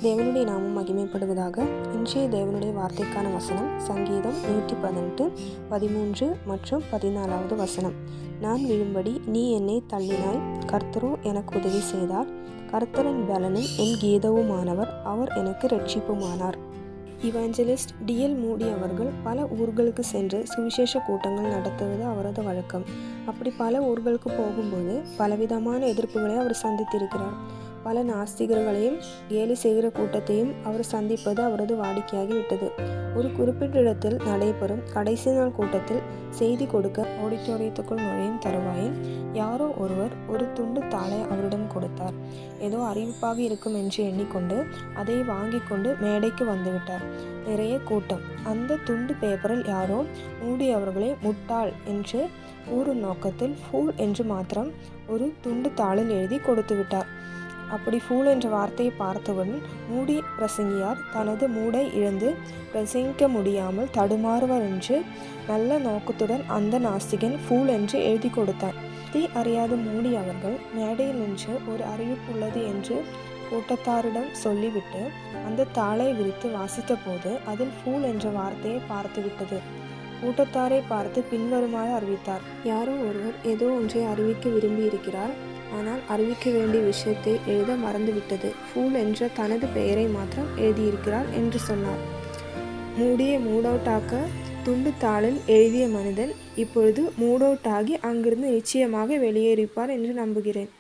தேவனுடைய நாமம் மகிமைப்படுவதாக. இன்றைய தேவனுடைய வார்த்தைக்கான வசனம் சங்கீதம் 118, 13 மற்றும் 14வது வசனம். நான் விழும்படி நீ என்னை தள்ளினாய், கர்த்தரோ எனக்கு உதவி செய்தார். கர்த்தரின் பலனும் என் கீதவுமானவர், அவர் எனக்கு இரட்சிப்புமானார். இவாஞ்சலிஸ்ட் D.L. மூடி அவர்கள் பல ஊர்களுக்கு சென்று சுவிசேஷ கூட்டங்கள் நடத்துவது அவரது வழக்கம். அப்படி பல ஊர்களுக்கு போகும்போது பலவிதமான எதிர்ப்புகளை அவர் சந்தித்திருக்கிறார். பல நாஸ்திகர்களையும் கேலி செய்கிற கூட்டத்தையும் அவர் சந்திப்பது அவரது வாடிக்கையாகிவிட்டது. ஒரு குறிப்பிட்ட இடத்தில் நடைபெறும் கடைசி நாள் கூட்டத்தில் செய்தி கொடுக்க ஆடிட்டோரியத்துக்குள் நுழையும் தருவாயில் யாரோ ஒருவர் ஒரு துண்டு தாளை அவரிடம் கொடுத்தார். ஏதோ அறிவிப்பாக இருக்கும் என்று எண்ணிக்கொண்டு அதை வாங்கி கொண்டு மேடைக்கு வந்துவிட்டார். நிறைய கூட்டம். அந்த துண்டு பேப்பரில் யாரோ மூடி அவர்களை முட்டாள் என்று கூறும் நோக்கத்தில் ஃபூல் என்று மாத்திரம் ஒரு துண்டு தாளில் எழுதி கொடுத்து விட்டார். அப்படி ஃபூல் என்ற வார்த்தையை பார்த்தவுடன் மூடி பிரசங்கியார் தனது மூடை இழந்து பிரசங்கிக்க முடியாமல் தடுமாறுவார் என்று நல்ல நோக்கத்துடன் அந்த நாஸ்திகன் ஃபூல் என்று எழுதி கொடுத்தார். அறியாத மூடி அவர்கள் மேடையில் நின்று ஒரு அறிவிப்பு உள்ளது என்று கூட்டத்தாரிடம் சொல்லிவிட்டு அந்த தாளை விரித்து வாசித்த போது அதில் ஃபூல் என்ற வார்த்தையை பார்த்துவிட்டது. கூட்டத்தாரை பார்த்து பின்வருமாறு அறிவித்தார். யாரோ ஒருவர் ஏதோ ஒன்றை அறிவிக்க விரும்பி இருக்கிறார், ஆனால் அறிவிக்க வேண்டிய விஷயத்தை எழுத மறந்துவிட்டது. ஃபூல் என்ற தனது பெயரை மாத்திரம் எழுதியிருக்கிறார் என்று சொன்னார். மூடியை மூடவுட் ஆக்க துண்டு தாளில் எழுதிய மனிதன் இப்பொழுது மூடவுட் ஆகி அங்கிருந்து நிச்சயமாக வெளியேறிப்பார் என்று நம்புகிறேன்.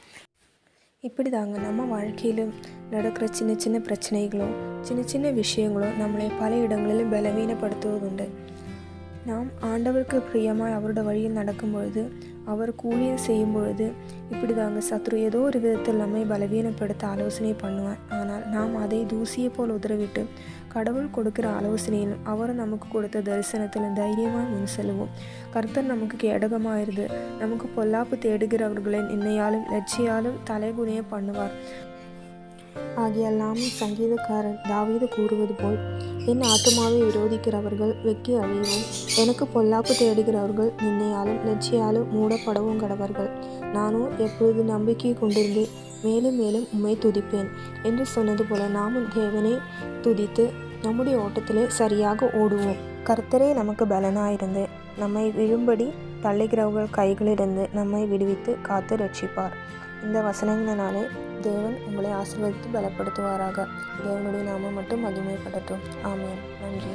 இப்படி தாங்க நம்ம வாழ்க்கையிலும் நடக்கிற சின்ன சின்ன பிரச்சனைகளோ சின்ன சின்ன விஷயங்களோ நம்மளை பல இடங்களிலும் பலவீனப்படுத்துவதுண்டு. நாம் ஆண்டவருக்கு பிரியமாய் அவரோட வழியில் நடக்கும் பொழுது, அவர் கூலியம் செய்யும் பொழுது இப்படி தாங்க சத்ரு ஏதோ ஒரு விதத்தில் நம்மை பலவீனப்படுத்த ஆலோசனை பண்ணுவார். ஆனால் நாம் அதை தூசியை போல் உதறவிட்டு கடவுள் கொடுக்கிற ஆலோசனையிலும் அவர் நமக்கு கொடுத்த தரிசனத்தில் தைரியமாக முன் செல்வோம். கர்த்தர் நமக்கு கேடகமாயிருது. நமக்கு பொல்லாப்பு தேடுகிறவர்களின் நின்னையாலும் லட்சியாலும் தலைகுனிய பண்ணுவார். ஆகியால் நாமும் சங்கீதக்காரன் தாவீது கூறுவது போல், என் ஆத்துமாவை விரோதிக்கிறவர்கள் வெக்கி அழியவும், எனக்கு பொல்லாப்பு தேடுகிறவர்கள் நின்னையாலும் லட்சியாலும் மூடப்படவும் கடவர்கள். நானும் எப்பொழுது நம்பிக்கை கொண்டிருந்து மேலும் மேலும் உம்மை துதிப்பேன் என்று சொன்னது போல நாமும் தேவனை துதித்து நம்முடைய ஓட்டத்திலே சரியாக ஓடுவோம். கர்த்தரே நமக்கு பலனாயிருந்து நம்மை விழும்படி தள்ளுகிறவர்கள் கைகளிலிருந்து நம்மை விடுவித்து காத்து ரட்சிப்பார். இந்த வசனங்களினாலே தேவன் உங்களை ஆசீர்வதித்து பலப்படுத்துவாராக. தேவனுடைய நாமம் மட்டும் மகிமைப்படட்டும். ஆமென். நன்றி.